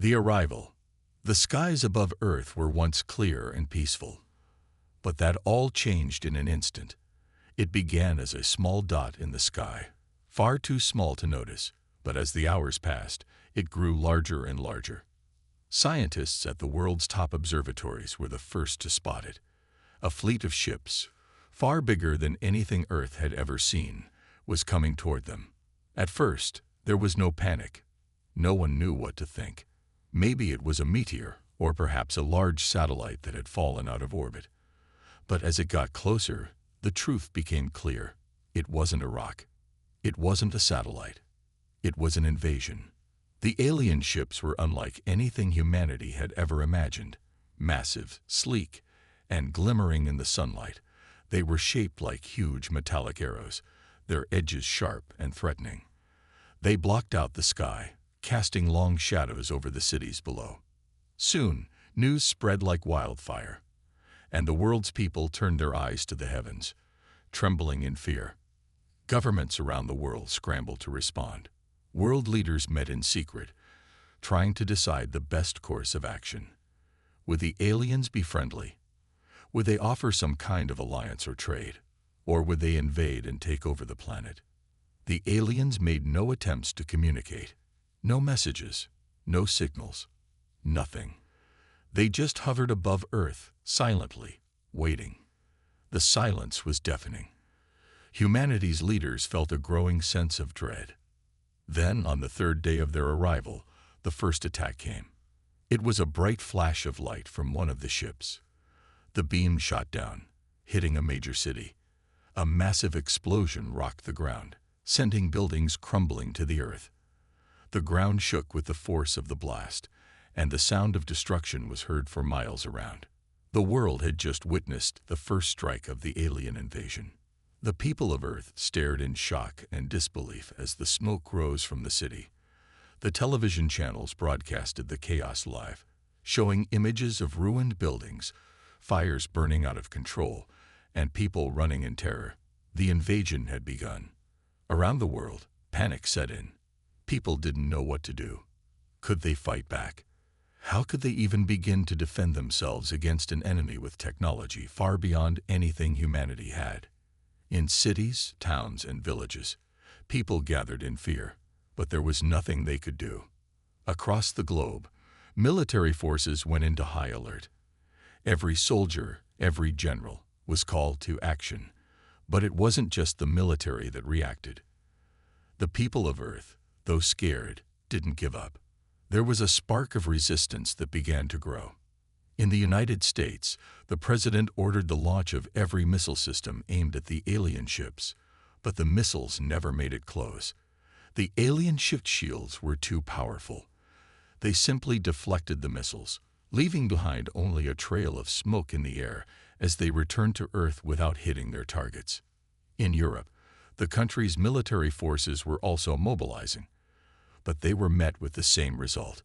The arrival. The skies above Earth were once clear and peaceful. But that all changed in an instant. It began as a small dot in the sky, far too small to notice, but as the hours passed, it grew larger and larger. Scientists at the world's top observatories were the first to spot it. A fleet of ships, far bigger than anything Earth had ever seen, was coming toward them. At first, there was no panic. No one knew what to think. Maybe it was a meteor, or perhaps a large satellite that had fallen out of orbit. But as it got closer, the truth became clear. It wasn't a rock. It wasn't a satellite. It was an invasion. The alien ships were unlike anything humanity had ever imagined. Massive, sleek, and glimmering in the sunlight, they were shaped like huge metallic arrows, their edges sharp and threatening. They blocked out the sky, casting long shadows over the cities below. Soon, news spread like wildfire, and the world's people turned their eyes to the heavens, trembling in fear. Governments around the world scrambled to respond. World leaders met in secret, trying to decide the best course of action. Would the aliens be friendly? Would they offer some kind of alliance or trade? Or would they invade and take over the planet? The aliens made no attempts to communicate. No messages, no signals, nothing. They just hovered above Earth, silently, waiting. The silence was deafening. Humanity's leaders felt a growing sense of dread. Then, on the third day of their arrival, the first attack came. It was a bright flash of light from one of the ships. The beam shot down, hitting a major city. A massive explosion rocked the ground, sending buildings crumbling to the earth. The ground shook with the force of the blast, and the sound of destruction was heard for miles around. The world had just witnessed the first strike of the alien invasion. The people of Earth stared in shock and disbelief as the smoke rose from the city. The television channels broadcasted the chaos live, showing images of ruined buildings, fires burning out of control, and people running in terror. The invasion had begun. Around the world, panic set in. People didn't know what to do. Could they fight back? How could they even begin to defend themselves against an enemy with technology far beyond anything humanity had? In cities, towns, and villages, people gathered in fear, but there was nothing they could do. Across the globe, military forces went into high alert. Every soldier, every general, was called to action. But it wasn't just the military that reacted. The people of Earth, though scared, didn't give up. There was a spark of resistance that began to grow. In the United States, the president ordered the launch of every missile system aimed at the alien ships, but the missiles never made it close. The alien ship shields were too powerful. They simply deflected the missiles, leaving behind only a trail of smoke in the air as they returned to Earth without hitting their targets. In Europe, the country's military forces were also mobilizing, but they were met with the same result.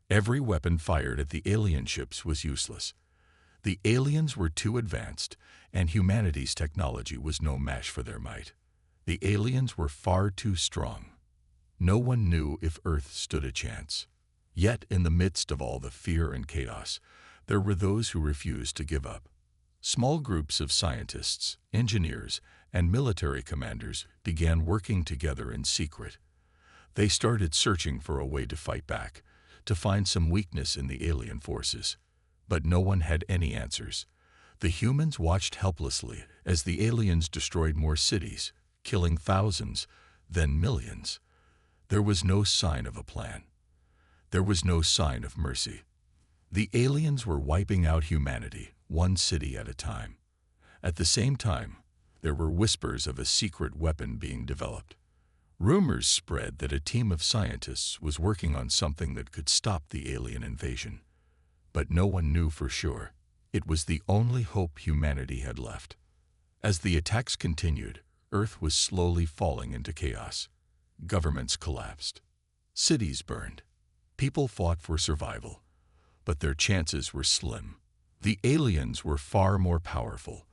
Every weapon fired at the alien ships was useless. The aliens were too advanced, and humanity's technology was no match for their might. The aliens were far too strong. No one knew if Earth stood a chance. Yet, in the midst of all the fear and chaos, there were those who refused to give up. Small groups of scientists, engineers, and military commanders began working together in secret. They started searching for a way to fight back, to find some weakness in the alien forces. But no one had any answers. The humans watched helplessly as the aliens destroyed more cities, killing thousands, then millions. There was no sign of a plan. There was no sign of mercy. The aliens were wiping out humanity, one city at a time. At the same time, there were whispers of a secret weapon being developed. Rumors spread that a team of scientists was working on something that could stop the alien invasion. But no one knew for sure. It was the only hope humanity had left. As the attacks continued, Earth was slowly falling into chaos. Governments collapsed. Cities burned. People fought for survival, but their chances were slim. The aliens were far more powerful.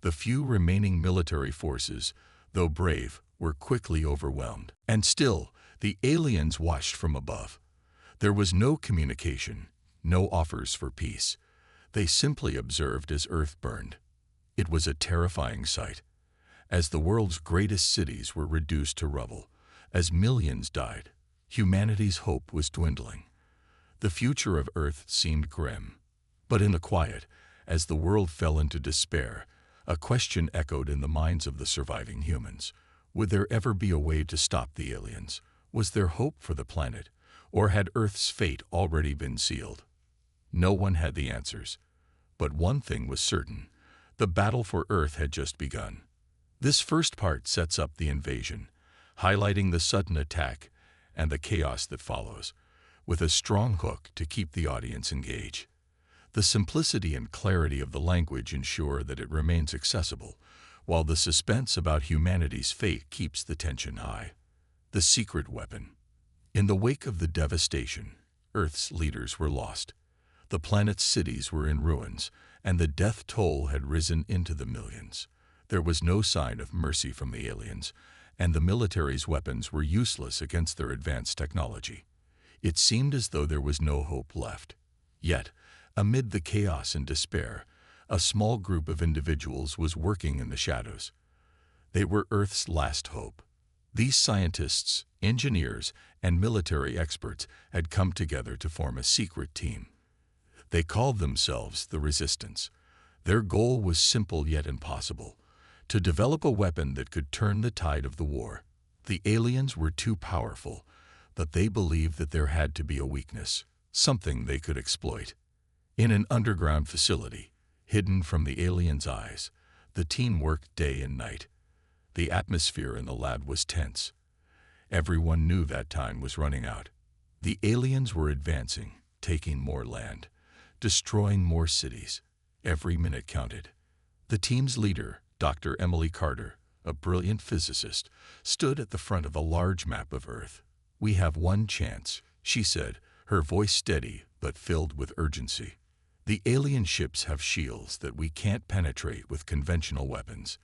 The few remaining military forces, though brave, were quickly overwhelmed. And still, the aliens watched from above. There was no communication, no offers for peace. They simply observed as Earth burned. It was a terrifying sight. As the world's greatest cities were reduced to rubble, as millions died, humanity's hope was dwindling. The future of Earth seemed grim. But in the quiet, as the world fell into despair, a question echoed in the minds of the surviving humans. Would there ever be a way to stop the aliens? Was there hope for the planet? Or had Earth's fate already been sealed? No one had the answers. But one thing was certain. The battle for Earth had just begun. This first part sets up the invasion, highlighting the sudden attack and the chaos that follows, with a strong hook to keep the audience engaged. The simplicity and clarity of the language ensure that it remains accessible, while the suspense about humanity's fate keeps the tension high. The secret weapon. In the wake of the devastation, Earth's leaders were lost. The planet's cities were in ruins, and the death toll had risen into the millions. There was no sign of mercy from the aliens, and the military's weapons were useless against their advanced technology. It seemed as though there was no hope left. Yet, amid the chaos and despair, a small group of individuals was working in the shadows. They were Earth's last hope. These scientists, engineers, and military experts had come together to form a secret team. They called themselves the Resistance. Their goal was simple yet impossible: to develop a weapon that could turn the tide of the war. The aliens were too powerful, but they believed that there had to be a weakness, something they could exploit. In an underground facility, hidden from the aliens' eyes, the team worked day and night. The atmosphere in the lab was tense. Everyone knew that time was running out. The aliens were advancing, taking more land, destroying more cities. Every minute counted. The team's leader, Dr. Emily Carter, a brilliant physicist, stood at the front of a large map of Earth. "We have one chance," she said, her voice steady but filled with urgency. "The alien ships have shields that we can't penetrate with conventional weapons.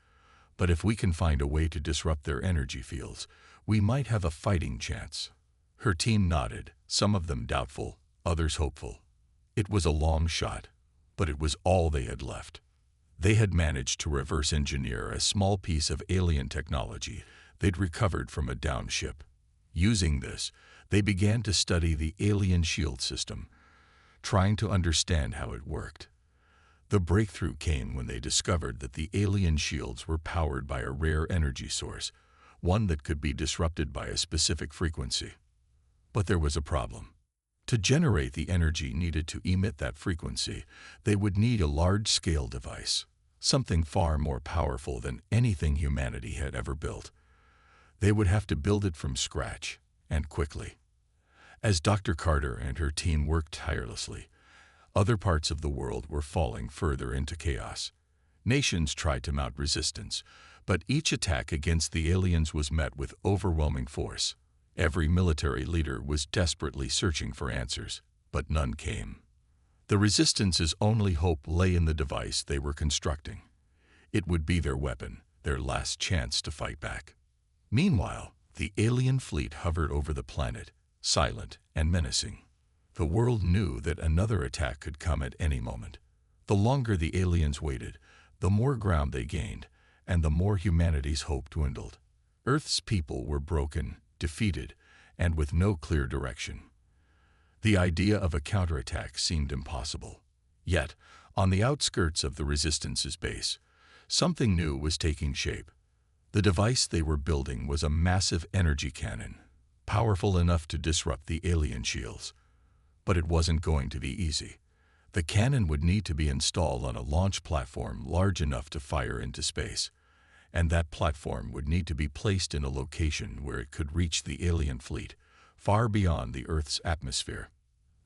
But if we can find a way to disrupt their energy fields, we might have a fighting chance." Her team nodded, some of them doubtful, others hopeful. It was a long shot, but it was all they had left. They had managed to reverse engineer a small piece of alien technology they'd recovered from a downed ship. Using this, they began to study the alien shield system, trying to understand how it worked. The breakthrough came when they discovered that the alien shields were powered by a rare energy source, one that could be disrupted by a specific frequency. But there was a problem. To generate the energy needed to emit that frequency, they would need a large-scale device, something far more powerful than anything humanity had ever built. They would have to build it from scratch, and quickly. As Dr. Carter and her team worked tirelessly, other parts of the world were falling further into chaos. Nations tried to mount resistance, but each attack against the aliens was met with overwhelming force. Every military leader was desperately searching for answers, but none came. The Resistance's only hope lay in the device they were constructing. It would be their weapon, their last chance to fight back. Meanwhile, the alien fleet hovered over the planet, silent and menacing. The world knew that another attack could come at any moment. The longer the aliens waited, the more ground they gained, and the more humanity's hope dwindled. Earth's people were broken, defeated, and with no clear direction. The idea of a counterattack seemed impossible. Yet, on the outskirts of the Resistance's base, something new was taking shape. The device they were building was a massive energy cannon, powerful enough to disrupt the alien shields. But it wasn't going to be easy. The cannon would need to be installed on a launch platform large enough to fire into space, and that platform would need to be placed in a location where it could reach the alien fleet, far beyond the Earth's atmosphere.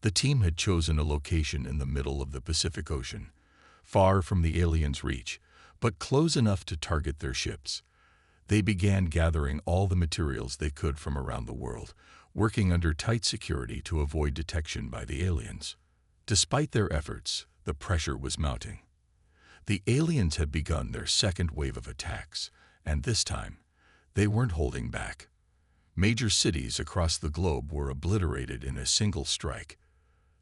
The team had chosen a location in the middle of the Pacific Ocean, far from the aliens' reach, but close enough to target their ships. They began gathering all the materials they could from around the world, working under tight security to avoid detection by the aliens. Despite their efforts, the pressure was mounting. The aliens had begun their second wave of attacks, and this time, they weren't holding back. Major cities across the globe were obliterated in a single strike.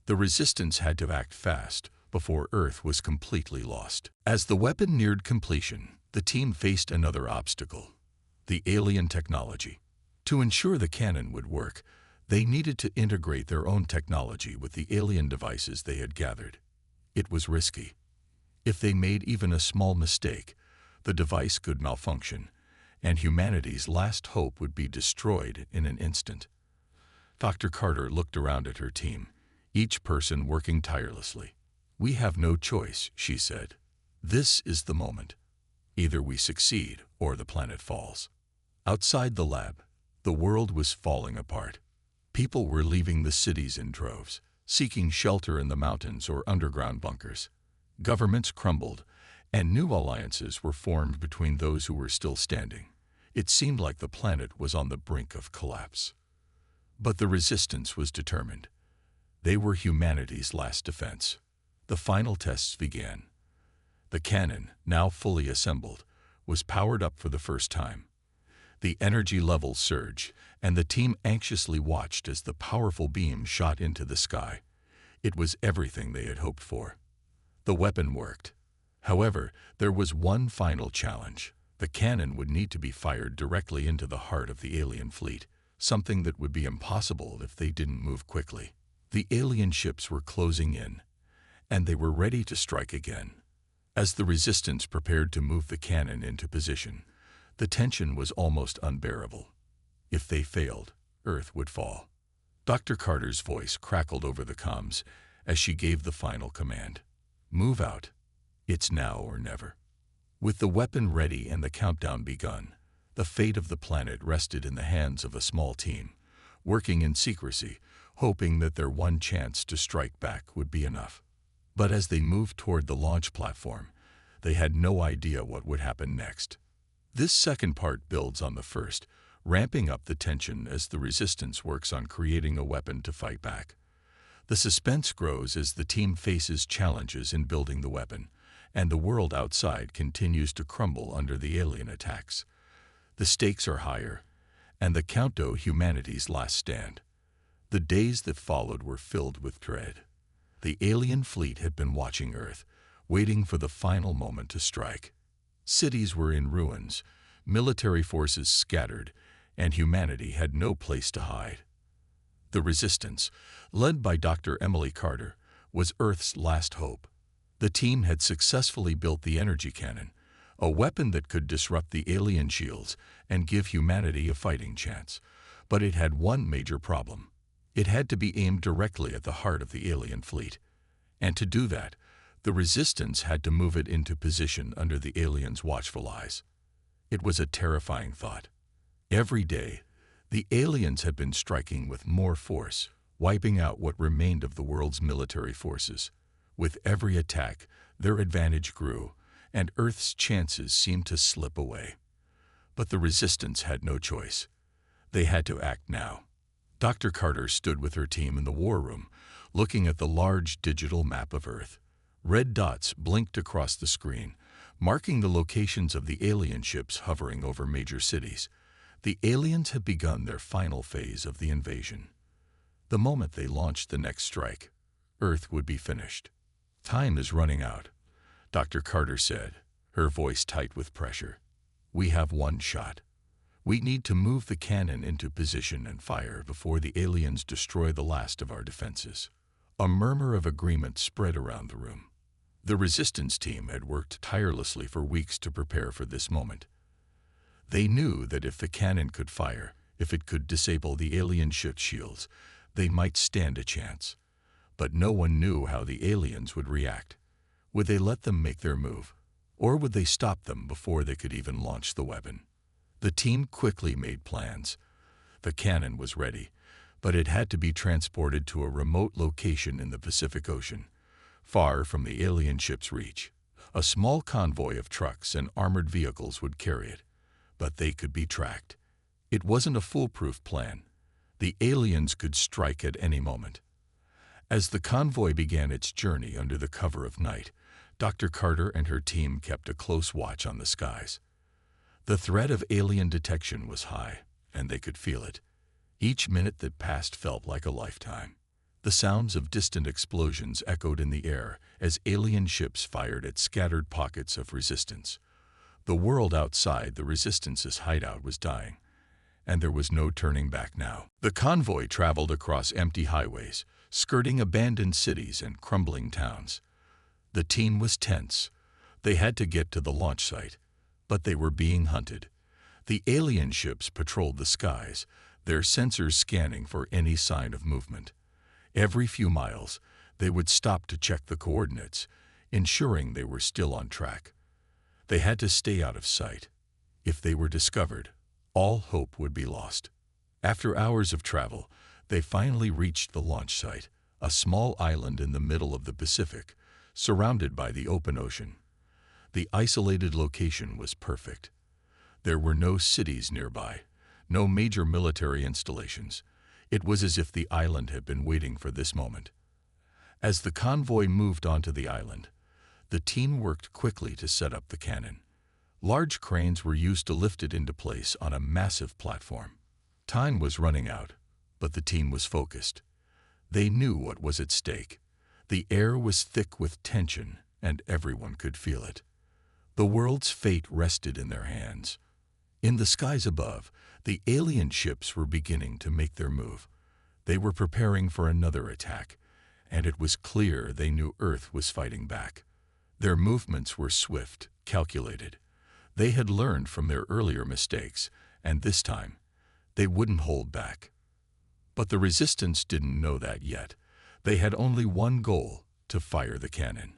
The resistance had to act fast before Earth was completely lost. As the weapon neared completion, the team faced another obstacle: the alien technology. To ensure the cannon would work, they needed to integrate their own technology with the alien devices they had gathered. It was risky. If they made even a small mistake, the device could malfunction, and humanity's last hope would be destroyed in an instant. Dr. Carter looked around at her team, each person working tirelessly. "We have no choice," she said. "This is the moment. Either we succeed or the planet falls." Outside the lab, the world was falling apart. People were leaving the cities in droves, seeking shelter in the mountains or underground bunkers. Governments crumbled, and new alliances were formed between those who were still standing. It seemed like the planet was on the brink of collapse. But the resistance was determined. They were humanity's last defense. The final tests began. The cannon, now fully assembled, was powered up for the first time. The energy levels surged, and the team anxiously watched as the powerful beam shot into the sky. It was everything they had hoped for. The weapon worked. However, there was one final challenge. The cannon would need to be fired directly into the heart of the alien fleet, something that would be impossible if they didn't move quickly. The alien ships were closing in, and they were ready to strike again. As the resistance prepared to move the cannon into position, the tension was almost unbearable. If they failed, Earth would fall. Dr. Carter's voice crackled over the comms as she gave the final command. "Move out. It's now or never." With the weapon ready and the countdown begun, the fate of the planet rested in the hands of a small team, working in secrecy, hoping that their one chance to strike back would be enough. But as they moved toward the launch platform, they had no idea what would happen next. This second part builds on the first, ramping up the tension as the resistance works on creating a weapon to fight back. The suspense grows as the team faces challenges in building the weapon, and the world outside continues to crumble under the alien attacks. The stakes are higher, and the countdown humanity's last stand. The days that followed were filled with dread. The alien fleet had been watching Earth, waiting for the final moment to strike. Cities were in ruins, military forces scattered, and humanity had no place to hide. The resistance, led by Dr. Emily Carter, was Earth's last hope. The team had successfully built the energy cannon, a weapon that could disrupt the alien shields and give humanity a fighting chance. But it had one major problem. It had to be aimed directly at the heart of the alien fleet. And to do that, the resistance had to move it into position under the aliens' watchful eyes. It was a terrifying thought. Every day, the aliens had been striking with more force, wiping out what remained of the world's military forces. With every attack, their advantage grew, and Earth's chances seemed to slip away. But the resistance had no choice. They had to act now. Dr. Carter stood with her team in the war room, looking at the large digital map of Earth. Red dots blinked across the screen, marking the locations of the alien ships hovering over major cities. The aliens had begun their final phase of the invasion. The moment they launched the next strike, Earth would be finished. "Time is running out," Dr. Carter said, her voice tight with pressure. "We have one shot. We need to move the cannon into position and fire before the aliens destroy the last of our defenses." A murmur of agreement spread around the room. The resistance team had worked tirelessly for weeks to prepare for this moment. They knew that if the cannon could fire, if it could disable the alien ship shields, they might stand a chance. But no one knew how the aliens would react. Would they let them make their move, or would they stop them before they could even launch the weapon? The team quickly made plans. The cannon was ready, but it had to be transported to a remote location in the Pacific Ocean, far from the alien ship's reach. A small convoy of trucks and armored vehicles would carry it, but they could be tracked. It wasn't a foolproof plan. The aliens could strike at any moment. As the convoy began its journey under the cover of night, Dr. Carter and her team kept a close watch on the skies. The threat of alien detection was high. and they could feel it. Each minute that passed felt like a lifetime. The sounds of distant explosions echoed in the air as alien ships fired at scattered pockets of resistance. The world outside the Resistance's hideout was dying, and there was no turning back now. The convoy traveled across empty highways, skirting abandoned cities and crumbling towns. The team was tense. They had to get to the launch site, but they were being hunted. The alien ships patrolled the skies, their sensors scanning for any sign of movement. Every few miles, they would stop to check the coordinates, ensuring they were still on track. They had to stay out of sight. If they were discovered, all hope would be lost. After hours of travel, they finally reached the launch site, a small island in the middle of the Pacific, surrounded by the open ocean. The isolated location was perfect. There were no cities nearby, no major military installations. It was as if the island had been waiting for this moment. As the convoy moved onto the island, the team worked quickly to set up the cannon. Large cranes were used to lift it into place on a massive platform. Time was running out, but the team was focused. They knew what was at stake. The air was thick with tension, and everyone could feel it. The world's fate rested in their hands. In the skies above, the alien ships were beginning to make their move. They were preparing for another attack, and it was clear they knew Earth was fighting back. Their movements were swift, calculated. They had learned from their earlier mistakes, and this time, they wouldn't hold back. But the Resistance didn't know that yet. They had only one goal: to fire the cannon.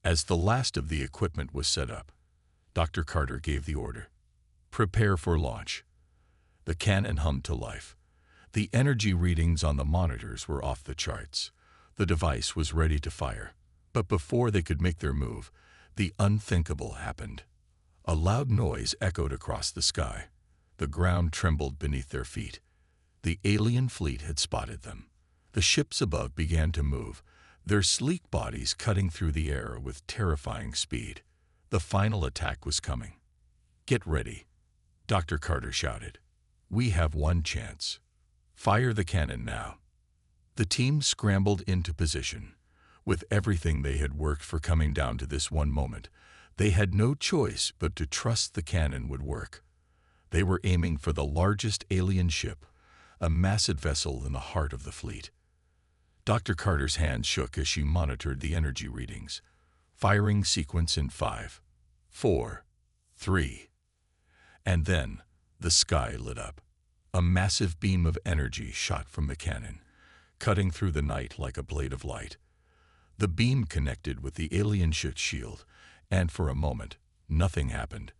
As the last of the equipment was set up, Dr. Carter gave the order. Prepare for launch. The cannon hummed to life. The energy readings on the monitors were off the charts. The device was ready to fire. But before they could make their move, the unthinkable happened. A loud noise echoed across the sky. The ground trembled beneath their feet. The alien fleet had spotted them. The ships above began to move, their sleek bodies cutting through the air with terrifying speed. The final attack was coming. Get ready, Dr. Carter shouted. We have one chance. Fire the cannon now. The team scrambled into position. With everything they had worked for coming down to this one moment, they had no choice but to trust the cannon would work. They were aiming for the largest alien ship, a massive vessel in the heart of the fleet. Dr. Carter's hand shook as she monitored the energy readings. Firing sequence in 5, 4, 3. And then, the sky lit up. A massive beam of energy shot from the cannon, cutting through the night like a blade of light. The beam connected with the alien ship's shield, and for a moment, nothing happened.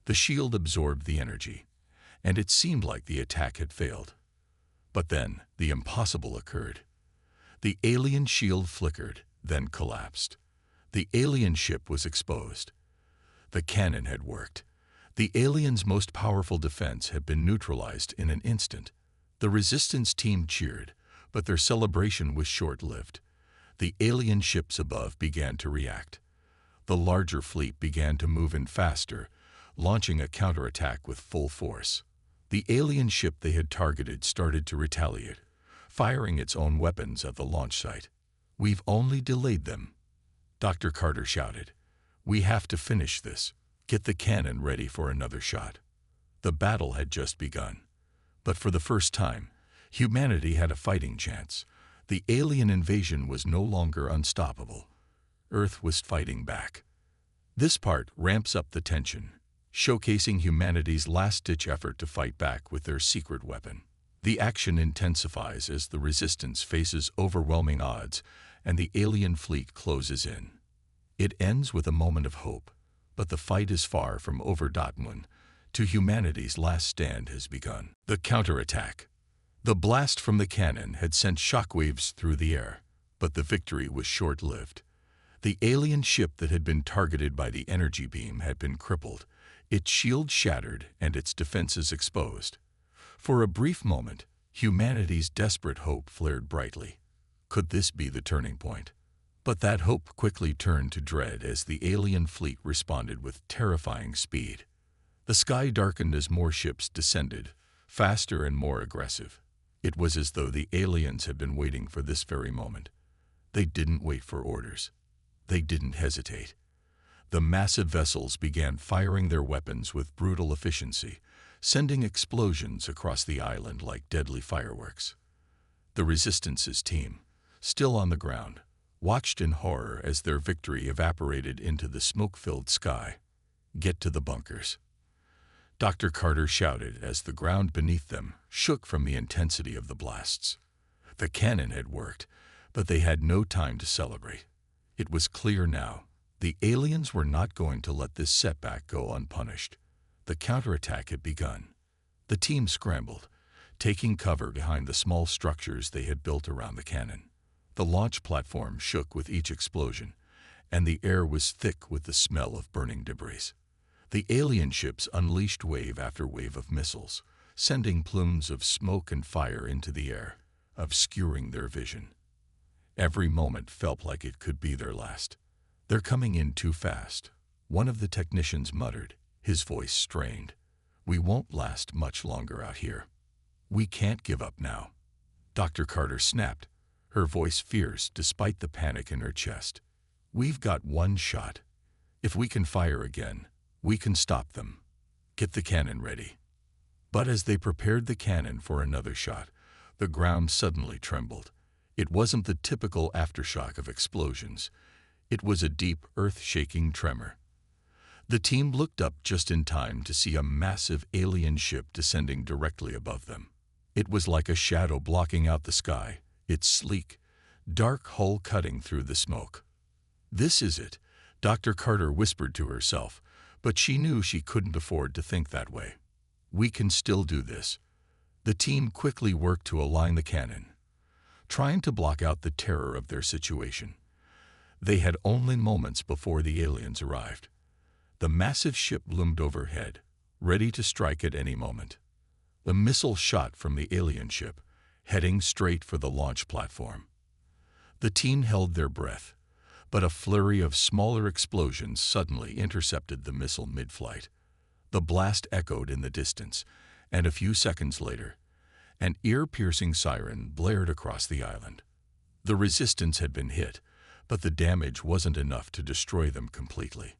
The shield absorbed the energy, and it seemed like the attack had failed. But then, the impossible occurred. The alien shield flickered, then collapsed. The alien ship was exposed. The cannon had worked. The aliens' most powerful defense had been neutralized in an instant. The Resistance team cheered, but their celebration was short-lived. The alien ships above began to react. The larger fleet began to move in faster, launching a counterattack with full force. The alien ship they had targeted started to retaliate, firing its own weapons at the launch site. We've only delayed them, Dr. Carter shouted. We have to finish this. Get the cannon ready for another shot. The battle had just begun. But for the first time, humanity had a fighting chance. The alien invasion was no longer unstoppable. Earth was fighting back. This part ramps up the tension, showcasing humanity's last-ditch effort to fight back with their secret weapon. The action intensifies as the Resistance faces overwhelming odds and the alien fleet closes in. It ends with a moment of hope, but the fight is far from over. To humanity's last stand has begun. The counterattack. The blast from the cannon had sent shockwaves through the air, but the victory was short-lived. The alien ship that had been targeted by the energy beam had been crippled, its shield shattered and its defenses exposed. For a brief moment, humanity's desperate hope flared brightly. Could this be the turning point? But that hope quickly turned to dread as the alien fleet responded with terrifying speed. The sky darkened as more ships descended, faster and more aggressive. It was as though the aliens had been waiting for this very moment. They didn't wait for orders. They didn't hesitate. The massive vessels began firing their weapons with brutal efficiency, sending explosions across the island like deadly fireworks. The Resistance's team, still on the ground, watched in horror as their victory evaporated into the smoke-filled sky. "Get to the bunkers," Dr. Carter shouted as the ground beneath them shook from the intensity of the blasts. The cannon had worked, but they had no time to celebrate. It was clear now. The aliens were not going to let this setback go unpunished. The counterattack had begun. The team scrambled, taking cover behind the small structures they had built around the cannon. The launch platform shook with each explosion, and the air was thick with the smell of burning debris. The alien ships unleashed wave after wave of missiles, sending plumes of smoke and fire into the air, obscuring their vision. Every moment felt like it could be their last. "They're coming in too fast," one of the technicians muttered, his voice strained. "We won't last much longer out here. We can't give up now." Dr. Carter snapped, her voice fierce despite the panic in her chest. "We've got one shot. If we can fire again, we can stop them. Get the cannon ready." But as they prepared the cannon for another shot, the ground suddenly trembled. It wasn't the typical aftershock of explosions. It was a deep, earth-shaking tremor. The team looked up just in time to see a massive alien ship descending directly above them. It was like a shadow blocking out the sky, its sleek, dark hull cutting through the smoke. "This is it," Dr. Carter whispered to herself, but she knew she couldn't afford to think that way. "We can still do this." The team quickly worked to align the cannon, trying to block out the terror of their situation. They had only moments before the aliens arrived. The massive ship loomed overhead, ready to strike at any moment. The missile shot from the alien ship, heading straight for the launch platform. The team held their breath, but a flurry of smaller explosions suddenly intercepted the missile mid-flight. The blast echoed in the distance, and a few seconds later, an ear-piercing siren blared across the island. The Resistance had been hit, but the damage wasn't enough to destroy them completely.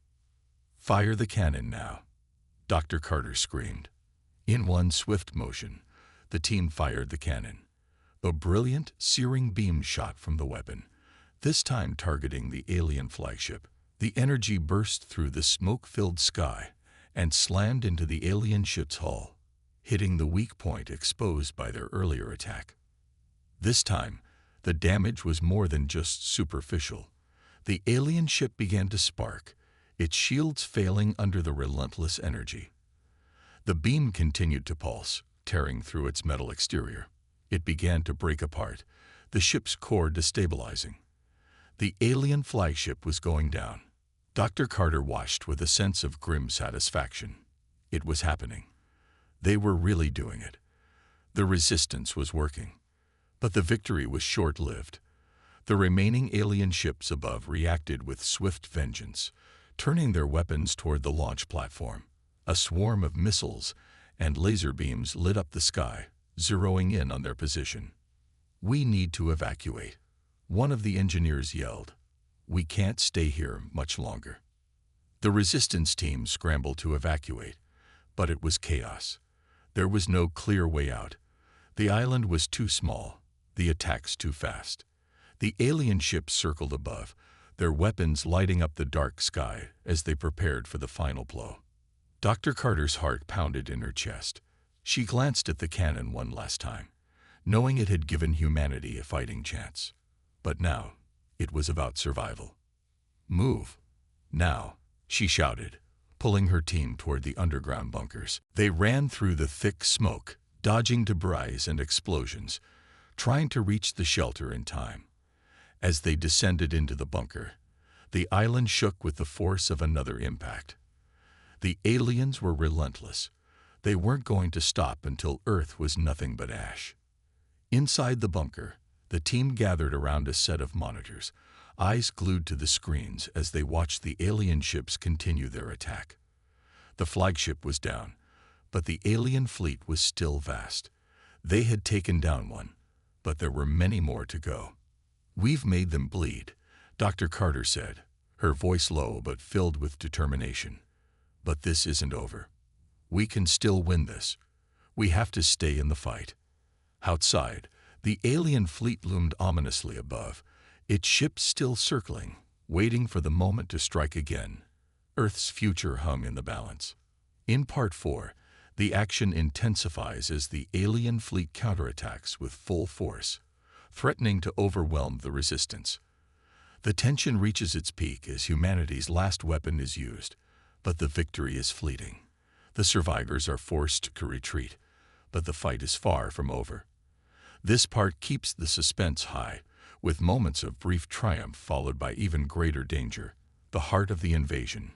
"Fire the cannon now," Dr. Carter screamed. In one swift motion, the team fired the cannon. A brilliant, searing beam shot from the weapon, this time targeting the alien flagship. The energy burst through the smoke-filled sky and slammed into the alien ship's hull, hitting the weak point exposed by their earlier attack. This time, the damage was more than just superficial. The alien ship began to spark, its shields failing under the relentless energy. The beam continued to pulse, tearing through its metal exterior. It began to break apart, the ship's core destabilizing. The alien flagship was going down. Dr. Carter watched with a sense of grim satisfaction. It was happening. They were really doing it. The Resistance was working. But the victory was short-lived. The remaining alien ships above reacted with swift vengeance, turning their weapons toward the launch platform. A swarm of missiles and laser beams lit up the sky, zeroing in on their position. "We need to evacuate," one of the engineers yelled. "We can't stay here much longer." The Resistance team scrambled to evacuate, but it was chaos. There was no clear way out. The island was too small, the attacks too fast. The alien ships circled above, their weapons lighting up the dark sky as they prepared for the final blow. Dr. Carter's heart pounded in her chest. She glanced at the cannon one last time, knowing it had given humanity a fighting chance. But now, it was about survival. "Move. Now," she shouted, pulling her team toward the underground bunkers. They ran through the thick smoke, dodging debris and explosions, trying to reach the shelter in time. As they descended into the bunker, the island shook with the force of another impact. The aliens were relentless. They weren't going to stop until Earth was nothing but ash. Inside the bunker, the team gathered around a set of monitors, eyes glued to the screens as they watched the alien ships continue their attack. The flagship was down, But the alien fleet was still vast. They had taken down one, but there were many more to go. "We've made them bleed," Dr. Carter said, her voice low but filled with determination. "But this isn't over. We can still win this. We have to stay in the fight." Outside, the alien fleet loomed ominously above, its ships still circling, waiting for the moment to strike again. Earth's future hung in the balance. In Part 4, the action intensifies as the alien fleet counterattacks with full force, threatening to overwhelm the resistance. The tension reaches its peak as humanity's last weapon is used, but the victory is fleeting. The survivors are forced to retreat, but the fight is far from over. This part keeps the suspense high, with moments of brief triumph followed by even greater danger, the heart of the invasion.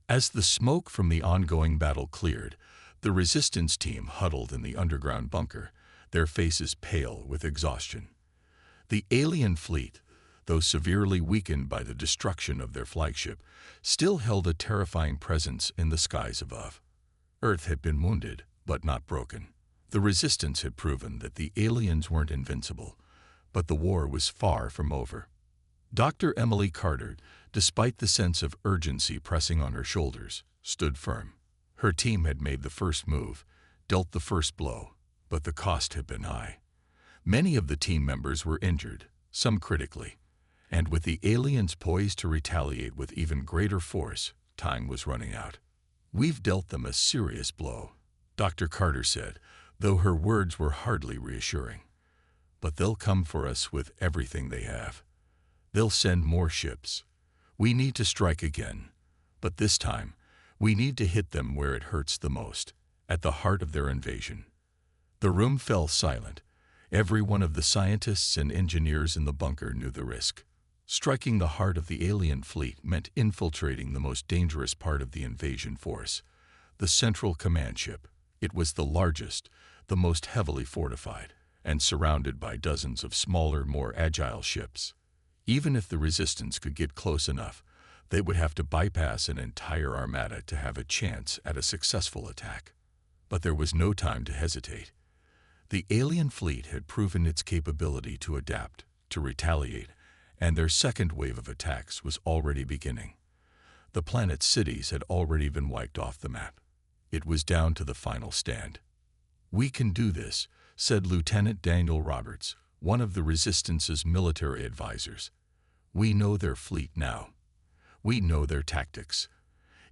As the smoke from the ongoing battle cleared, the resistance team huddled in the underground bunker, their faces pale with exhaustion. The alien fleet, though severely weakened by the destruction of their flagship, still held a terrifying presence in the skies above. Earth had been wounded, but not broken. The resistance had proven that the aliens weren't invincible, but the war was far from over. Dr. Emily Carter, despite the sense of urgency pressing on her shoulders, stood firm. Her team had made the first move, dealt the first blow, but the cost had been high. Many of the team members were injured, some critically, and with the aliens poised to retaliate with even greater force, time was running out. "We've dealt them a serious blow," Dr. Carter said, though her words were hardly reassuring. "But they'll come for us with everything they have. They'll send more ships. We need to strike again, but this time, we need to hit them where it hurts the most, at the heart of their invasion." The room fell silent. Every one of the scientists and engineers in the bunker knew the risk. Striking the heart of the alien fleet meant infiltrating the most dangerous part of the invasion force, the central command ship. It was the largest, the most heavily fortified, and surrounded by dozens of smaller, more agile ships. Even if the resistance could get close enough, they would have to bypass an entire armada to have a chance at a successful attack. But there was no time to hesitate. The alien fleet had proven its capability to adapt, to retaliate, and their second wave of attacks was already beginning. The planet's cities had already been wiped off the map. It was down to the final stand. "We can do this," said Lieutenant Daniel Roberts, one of the Resistance's military advisors. "We know their fleet now. We know their tactics.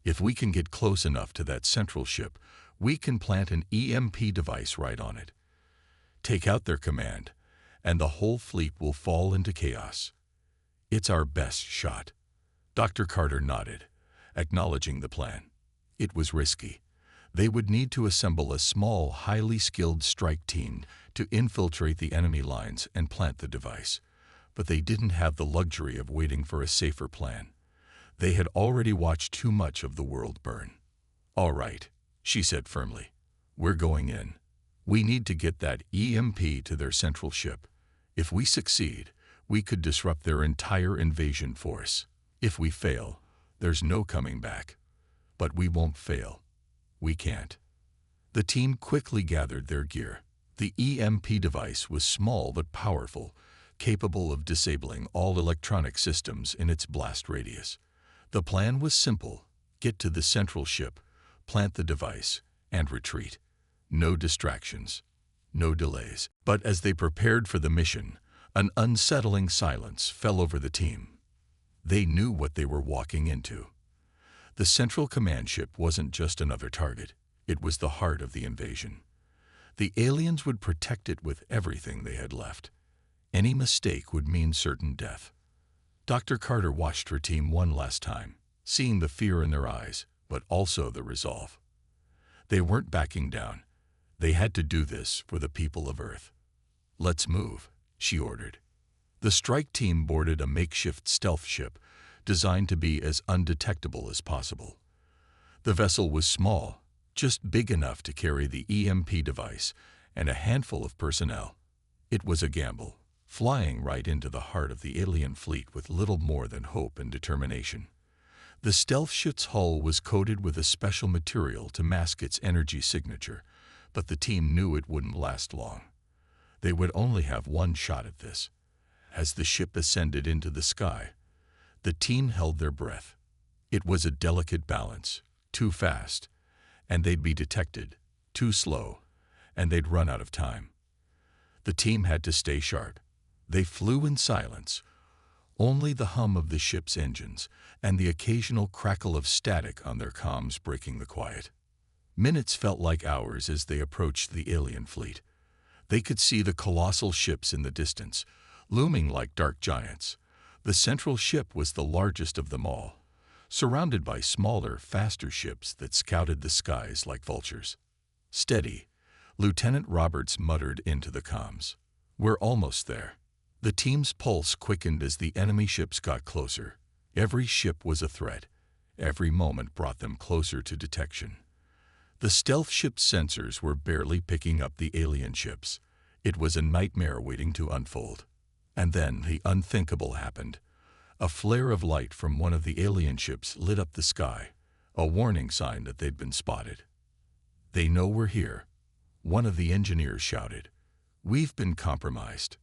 If we can get close enough to that central ship, we can plant an EMP device right on it. Take out their command, and the whole fleet will fall into chaos. It's our best shot." Dr. Carter nodded, acknowledging the plan. It was risky. They would need to assemble a small, highly skilled strike team to infiltrate the enemy lines and plant the device. But they didn't have the luxury of waiting for a safer plan. They had already watched too much of the world burn. "All right," she said firmly. "We're going in. We need to get that EMP to their central ship. If we succeed, we could disrupt their entire invasion force. If we fail, there's no coming back. But we won't fail. We can't." The team quickly gathered their gear. The EMP device was small but powerful, capable of disabling all electronic systems in its blast radius. The plan was simple: get to the central ship, plant the device, and retreat. No distractions, no delays. But as they prepared for the mission, an unsettling silence fell over the team. They knew what they were walking into. The central command ship wasn't just another target. It was the heart of the invasion. The aliens would protect it with everything they had left. Any mistake would mean certain death. Dr. Carter watched her team one last time, seeing the fear in their eyes, but also the resolve. They weren't backing down. They had to do this for the people of Earth. "Let's move," she ordered. The strike team boarded a makeshift stealth ship designed to be as undetectable as possible. The vessel was small, just big enough to carry the EMP device and a handful of personnel. It was a gamble, flying right into the heart of the alien fleet with little more than hope and determination. The stealth ship's hull was coated with a special material to mask its energy signature, but the team knew it wouldn't last long. They would only have one shot at this. As the ship ascended into the sky, the team held their breath. It was a delicate balance, too fast, and they'd be detected, too slow, and they'd run out of time. The team had to stay sharp. They flew in silence, only the hum of the ship's engines and the occasional crackle of static on their comms breaking the quiet. Minutes felt like hours as they approached the alien fleet. They could see the colossal ships in the distance, looming like dark giants. The central ship was the largest of them all, surrounded by smaller, faster ships that scouted the skies like vultures. "Steady," Lieutenant Roberts muttered into the comms. "We're almost there." The team's pulse quickened as the enemy ships got closer. Every ship was a threat. Every moment brought them closer to detection. The stealth ship's sensors were barely picking up the alien ships. It was a nightmare waiting to unfold. And then the unthinkable happened. A flare of light from one of the alien ships lit up the sky, a warning sign that they'd been spotted. "They know we're here," one of the engineers shouted. "We've been compromised."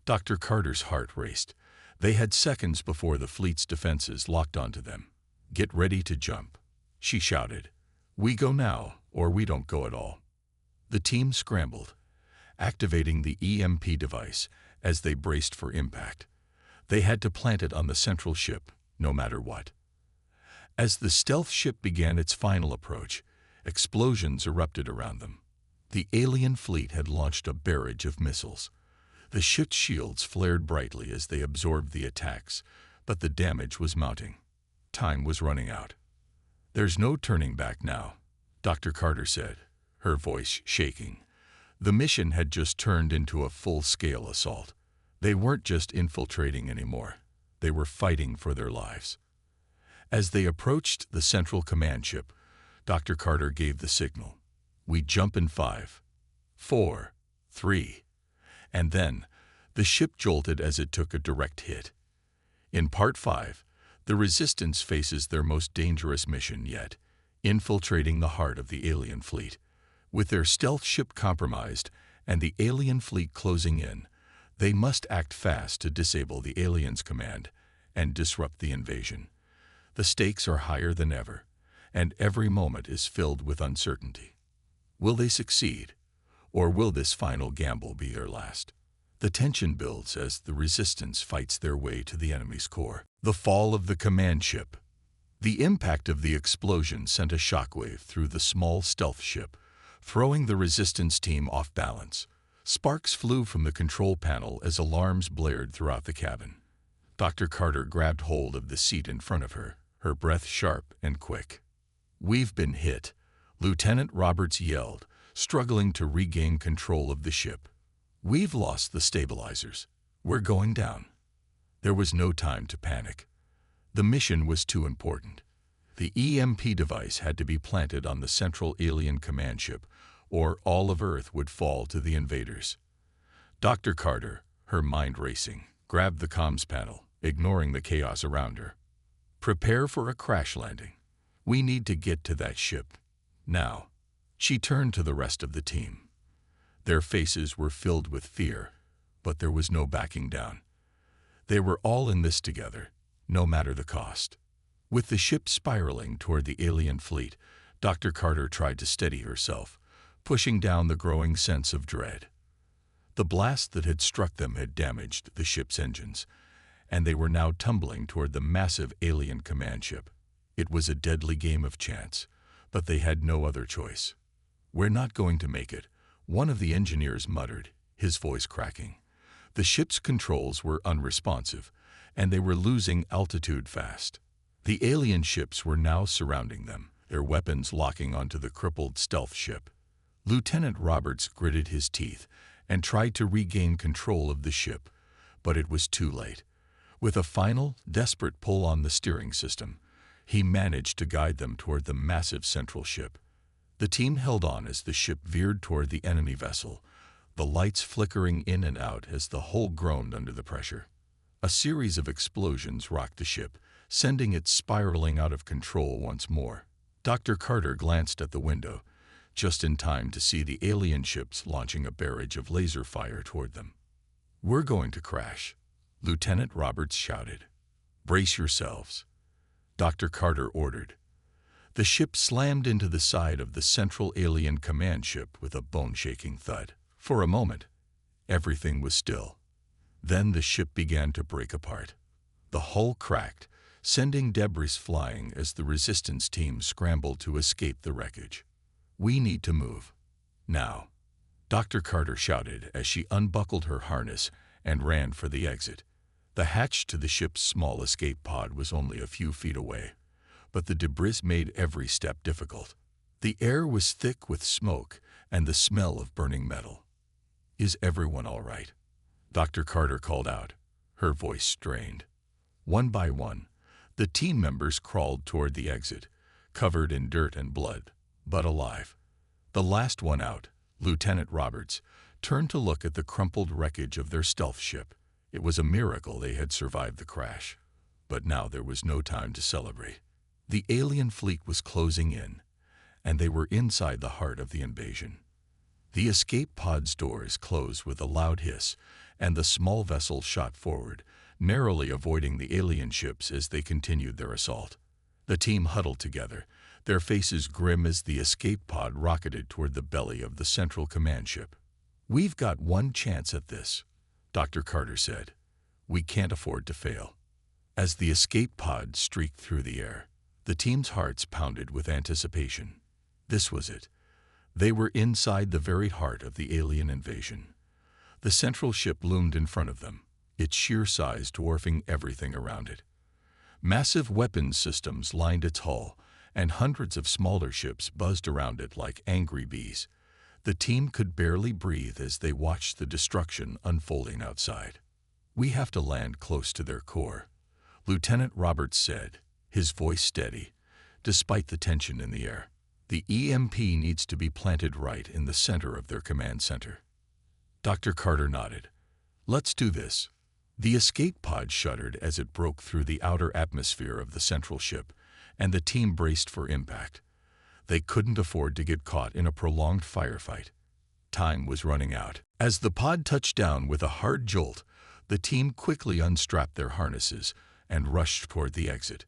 Dr. Carter's heart raced. They had seconds before the fleet's defenses locked onto them. "Get ready to jump," she shouted. "We go now, or we don't go at all." The team scrambled, activating the EMP device as they braced for impact. They had to plant it on the central ship, no matter what. As the stealth ship began its final approach, explosions erupted around them. The alien fleet had launched a barrage of missiles. The ship's shields flared brightly as they absorbed the attacks, but the damage was mounting. Time was running out. "There's no turning back now," Dr. Carter said, her voice shaking. The mission had just turned into a full-scale assault. They weren't just infiltrating anymore. They were fighting for their lives. As they approached the central command ship, Dr. Carter gave the signal. "We jump in 5, 4, 3. And then, the ship jolted as it took a direct hit. In Part 5, the Resistance faces their most dangerous mission yet, infiltrating the heart of the alien fleet. With their stealth ship compromised and the alien fleet closing in, they must act fast to disable the aliens' command and disrupt the invasion. The stakes are higher than ever, and every moment is filled with uncertainty. Will they succeed? Or will this final gamble be their last? The tension builds as the Resistance fights their way to the enemy's core. The fall of the command ship. The impact of the explosion sent a shockwave through the small stealth ship, throwing the Resistance team off balance. Sparks flew from the control panel as alarms blared throughout the cabin. Dr. Carter grabbed hold of the seat in front of her, her breath sharp and quick. "We've been hit," Lieutenant Roberts yelled, struggling to regain control of the ship. "We've lost the stabilizers. We're going down." There was no time to panic. The mission was too important. The EMP device had to be planted on the central alien command ship, or all of Earth would fall to the invaders. Dr. Carter, her mind racing, grabbed the comms panel, ignoring the chaos around her. "Prepare for a crash landing. We need to get to that ship. Now." She turned to the rest of the team. Their faces were filled with fear, but there was no backing down. They were all in this together, no matter the cost. With the ship spiraling toward the alien fleet, Dr. Carter tried to steady herself, pushing down the growing sense of dread. The blast that had struck them had damaged the ship's engines, and they were now tumbling toward the massive alien command ship. It was a deadly game of chance, but they had no other choice. "We're not going to make it," one of the engineers muttered, his voice cracking. The ship's controls were unresponsive, and they were losing altitude fast. The alien ships were now surrounding them, their weapons locking onto the crippled stealth ship. Lieutenant Roberts gritted his teeth and tried to regain control of the ship, but it was too late. With a final, desperate pull on the steering system, he managed to guide them toward the massive central ship. The team held on as the ship veered toward the enemy vessel, the lights flickering in and out as the hull groaned under the pressure. A series of explosions rocked the ship, sending it spiraling out of control once more. Dr. Carter glanced at the window, just in time to see the alien ships launching a barrage of laser fire toward them. "We're going to crash," Lieutenant Roberts shouted. "Brace yourselves," Dr. Carter ordered. The ship slammed into the side of the central alien command ship with a bone-shaking thud. For a moment, everything was still. Then the ship began to break apart. The hull cracked, sending debris flying as the resistance team scrambled to escape the wreckage. "We need to move. Now," Dr. Carter shouted as she unbuckled her harness and ran for the exit. The hatch to the ship's small escape pod was only a few feet away, but the debris made every step difficult. The air was thick with smoke and the smell of burning metal. "Is everyone all right?" Dr. Carter called out, her voice strained. One by one, the team members crawled toward the exit, covered in dirt and blood, but alive. The last one out, Lieutenant Roberts, turned to look at the crumpled wreckage of their stealth ship. It was a miracle they had survived the crash. But now there was no time to celebrate. The alien fleet was closing in, and they were inside the heart of the invasion. The escape pod's doors closed with a loud hiss, and the small vessel shot forward, narrowly avoiding the alien ships as they continued their assault. The team huddled together, their faces grim as the escape pod rocketed toward the belly of the central command ship. "We've got one chance at this," Dr. Carter said. "We can't afford to fail." As the escape pod streaked through the air, the team's hearts pounded with anticipation. This was it. They were inside the very heart of the alien invasion. The central ship loomed in front of them, its sheer size dwarfing everything around it. Massive weapons systems lined its hull, and hundreds of smaller ships buzzed around it like angry bees. The team could barely breathe as they watched the destruction unfolding outside. "We have to land close to their core," Lieutenant Roberts said, his voice steady, despite the tension in the air. "The EMP needs to be planted right in the center of their command center." Dr. Carter nodded. "Let's do this." The escape pod shuddered as it broke through the outer atmosphere of the central ship, and the team braced for impact. They couldn't afford to get caught in a prolonged firefight. Time was running out. As the pod touched down with a hard jolt, the team quickly unstrapped their harnesses and rushed toward the exit.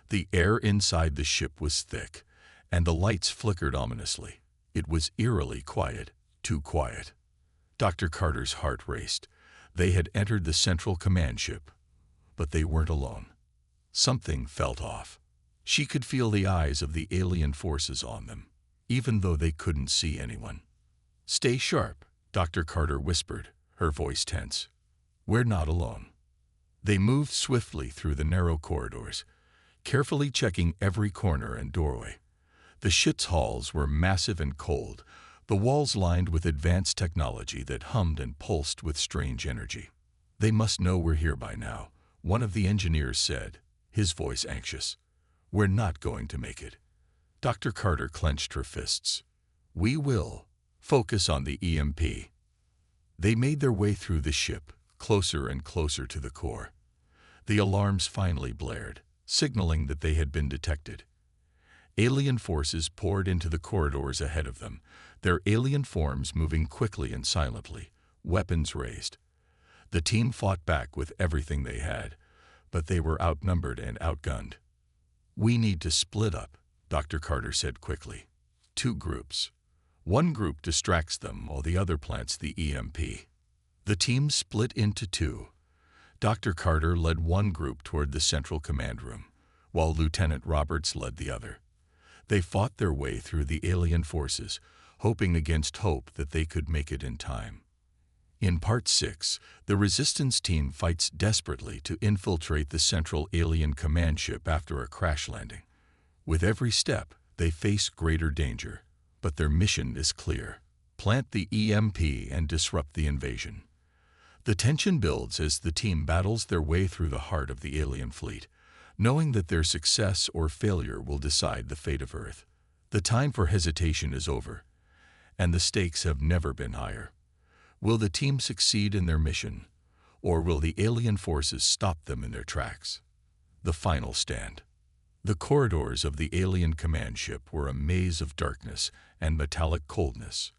The air inside the ship was thick, and the lights flickered ominously. It was eerily quiet, too quiet. Dr. Carter's heart raced. They had entered the central command ship, but they weren't alone. Something felt off. She could feel the eyes of the alien forces on them, even though they couldn't see anyone. "Stay sharp," Dr. Carter whispered, her voice tense. "We're not alone." They moved swiftly through the narrow corridors, carefully checking every corner and doorway. The ship's halls were massive and cold, the walls lined with advanced technology that hummed and pulsed with strange energy. "They must know we're here by now," one of the engineers said, his voice anxious. "We're not going to make it." Dr. Carter clenched her fists. "We will. Focus on the EMP." They made their way through the ship, closer and closer to the core. The alarms finally blared, signaling that they had been detected. Alien forces poured into the corridors ahead of them, their alien forms moving quickly and silently, weapons raised. The team fought back with everything they had, but they were outnumbered and outgunned. "We need to split up," Dr. Carter said quickly. "Two groups. One group distracts them while the other plants the EMP." The team split into two. Dr. Carter led one group toward the central command room, while Lieutenant Roberts led the other. They fought their way through the alien forces, hoping against hope that they could make it in time. In Part 6, the Resistance team fights desperately to infiltrate the central alien command ship after a crash landing. With every step, they face greater danger, but their mission is clear: plant the EMP and disrupt the invasion. The tension builds as the team battles their way through the heart of the alien fleet, knowing that their success or failure will decide the fate of Earth. The time for hesitation is over, and the stakes have never been higher. Will the team succeed in their mission, or will the alien forces stop them in their tracks? The final stand. The corridors of the alien command ship were a maze of darkness and metallic coldness.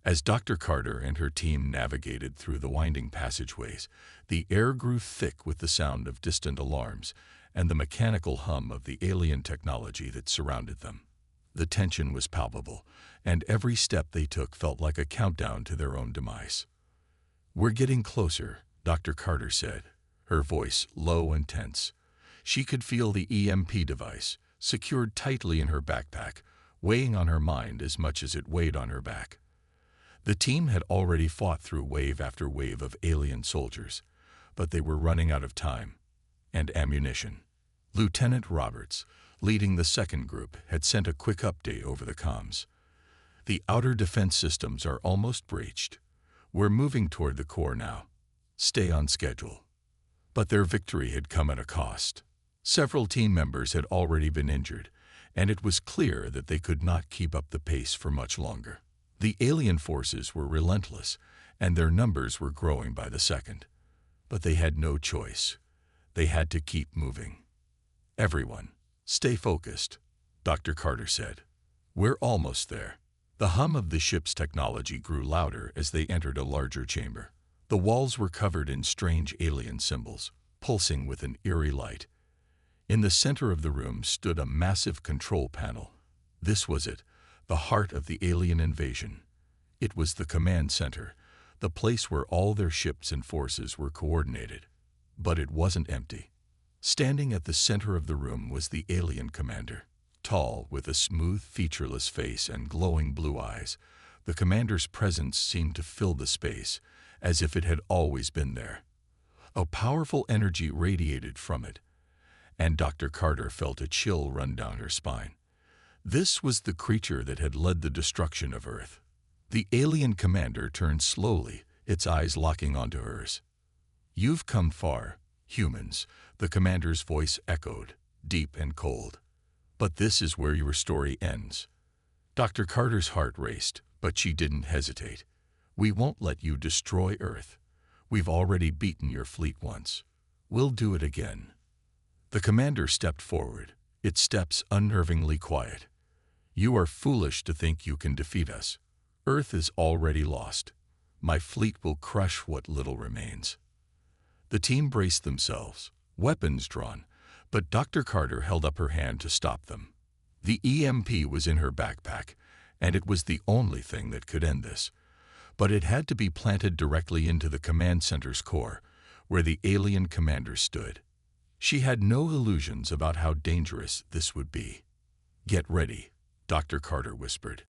As Dr. Carter and her team navigated through the winding passageways, the air grew thick with the sound of distant alarms and the mechanical hum of the alien technology that surrounded them. The tension was palpable, and every step they took felt like a countdown to their own demise. "We're getting closer," Dr. Carter said, her voice low and tense. She could feel the EMP device, secured tightly in her backpack, weighing on her mind as much as it weighed on her back. The team had already fought through wave after wave of alien soldiers, but they were running out of time and ammunition. Lieutenant Roberts, leading the second group, had sent a quick update over the comms. "The outer defense systems are almost breached. We're moving toward the core now. Stay on schedule." But their victory had come at a cost. Several team members had already been injured, and it was clear that they could not keep up the pace for much longer. The alien forces were relentless, and their numbers were growing by the second. But they had no choice. They had to keep moving. "Everyone, stay focused," Dr. Carter said. "We're almost there." The hum of the ship's technology grew louder as they entered a larger chamber. The walls were covered in strange alien symbols, pulsing with an eerie light. In the center of the room stood a massive control panel. This was it, the heart of the alien invasion. It was the command center, the place where all their ships and forces were coordinated. But it wasn't empty. Standing at the center of the room was the alien commander. Tall, with a smooth, featureless face and glowing blue eyes, the commander's presence seemed to fill the space, as if it had always been there. A powerful energy radiated from it, and Dr. Carter felt a chill run down her spine. This was the creature that had led the destruction of Earth. The alien commander turned slowly, its eyes locking onto hers. "You've come far, humans," the commander's voice echoed, deep and cold. "But this is where your story ends." Dr. Carter's heart raced, but she didn't hesitate. "We won't let you destroy Earth. We've already beaten your fleet once. We'll do it again." The commander stepped forward, its steps unnervingly quiet. "You are foolish to think you can defeat us. Earth is already lost. My fleet will crush what little remains." The team braced themselves, weapons drawn, but Dr. Carter held up her hand to stop them. The EMP was in her backpack, and it was the only thing that could end this. But it had to be planted directly into the command center's core, where the alien commander stood. She had no illusions about how dangerous this would be. "Get ready," Dr. Carter whispered.